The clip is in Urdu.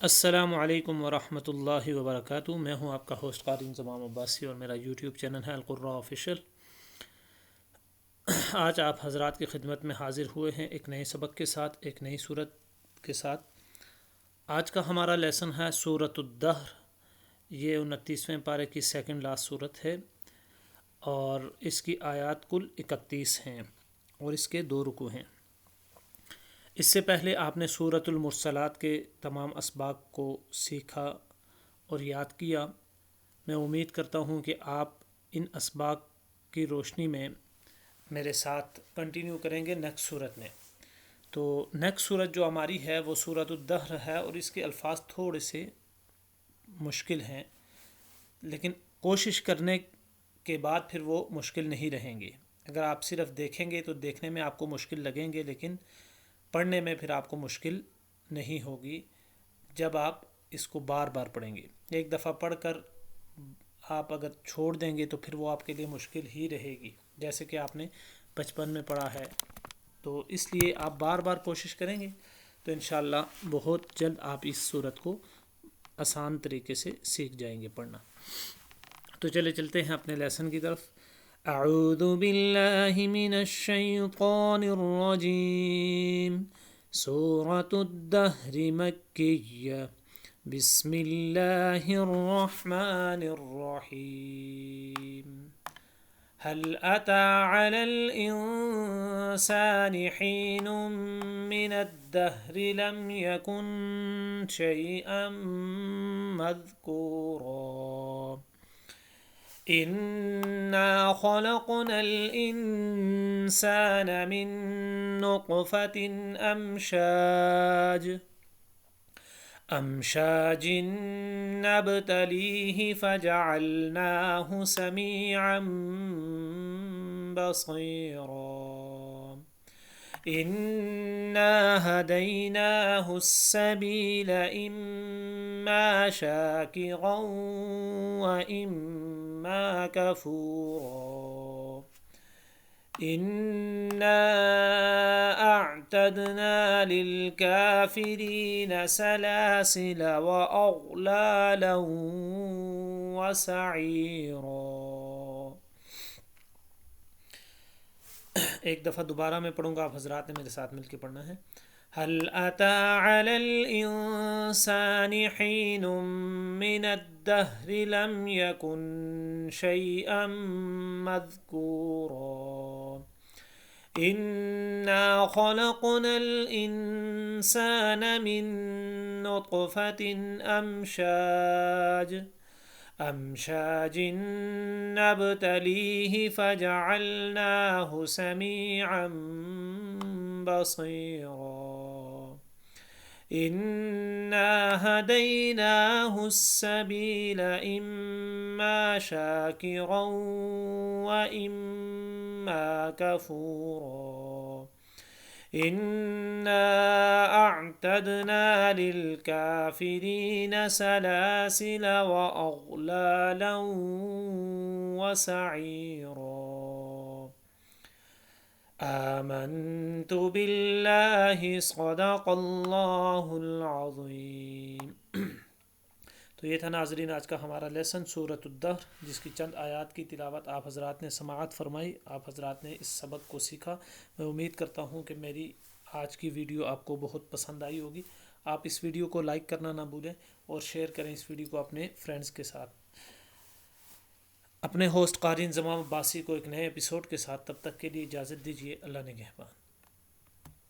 السلام علیکم ورحمۃ اللہ وبرکاتہ۔ میں ہوں آپ کا ہوسٹ قاری انضمام عباسی اور میرا یوٹیوب چینل ہے القراء آفیشیل۔ آج آپ حضرات کی خدمت میں حاضر ہوئے ہیں ایک نئے سبق کے ساتھ، ایک نئی صورت کے ساتھ۔ آج کا ہمارا لیسن ہے سورۃ الدہر۔ یہ 29ویں پارے کی سیکنڈ لاسٹ صورت ہے اور اس کی آیات کل 31 ہیں اور اس کے 2 رکوع ہیں۔ اس سے پہلے آپ نے سورۃ المرسلات کے تمام اسباق کو سیکھا اور یاد کیا۔ میں امید کرتا ہوں کہ آپ ان اسباق کی روشنی میں میرے ساتھ کنٹینیو کریں گے نیکسٹ صورت میں۔ تو نیکسٹ صورت جو ہماری ہے وہ سورۃ الدہر ہے اور اس کے الفاظ تھوڑے سے مشکل ہیں، لیکن کوشش کرنے کے بعد پھر وہ مشکل نہیں رہیں گے۔ اگر آپ صرف دیکھیں گے تو دیکھنے میں آپ کو مشکل لگیں گے، لیکن پڑھنے میں پھر آپ کو مشکل نہیں ہوگی جب آپ اس کو بار بار پڑھیں گے۔ ایک دفعہ پڑھ کر آپ اگر چھوڑ دیں گے تو پھر وہ آپ کے لیے مشکل ہی رہے گی، جیسے کہ آپ نے بچپن میں پڑھا ہے۔ تو اس لیے آپ بار بار کوشش کریں گے تو انشاءاللہ بہت جلد آپ اس صورت کو آسان طریقے سے سیکھ جائیں گے پڑھنا۔ تو چلتے ہیں اپنے لیسن کی طرف۔ اعوذ باللہ من الشیطان الرجیم۔ سورۃ الدہر مکیہ۔ بسم اللہ الرحمن الرحیم۔ هل أتى على الإنسان حين من الدهر لم يكن شيئا مذكورا إنا خلقنا الإنسان من نطفة أمشاج نبتليه فجعلناه سميعا بصيرا إنا هديناه السبيل إما شاكرا وإما كفورا إنا أعتدنا للكافرين سلاسل وأغلالا وسعيرا۔ ایک دفعہ دوبارہ میں پڑھوں گا، آپ حضرات نے میرے ساتھ مل کے پڑھنا ہے۔ هل أتى على الإنسان حين من الدهر لم يكن شيئا مذكورا إنا خلقنا الإنسان من نطفة أمشاج نبتليه فجعلناه سميعا بصيرا إنا هديناه السبيل إما شاكرا وإما كفورا إنا أعتدنا للكافرين سلاسل وأغلالا وسعيرا آمنت بالله صدق اللہ العظیم۔ تو یہ تھا ناظرین آج کا ہمارا لیسن سورۃ الدہر، جس کی چند آیات کی تلاوت آپ حضرات نے سماعت فرمائی، آپ حضرات نے اس سبق کو سیکھا۔ میں امید کرتا ہوں کہ میری آج کی ویڈیو آپ کو بہت پسند آئی ہوگی۔ آپ اس ویڈیو کو لائک کرنا نہ بھولیں اور شیئر کریں اس ویڈیو کو اپنے فرینڈز کے ساتھ۔ اپنے ہوسٹ قاری انضمام عباسی کو ایک نئے ایپیسوڈ کے ساتھ تب تک کے لیے اجازت دیجیے۔ اللہ نگہبان۔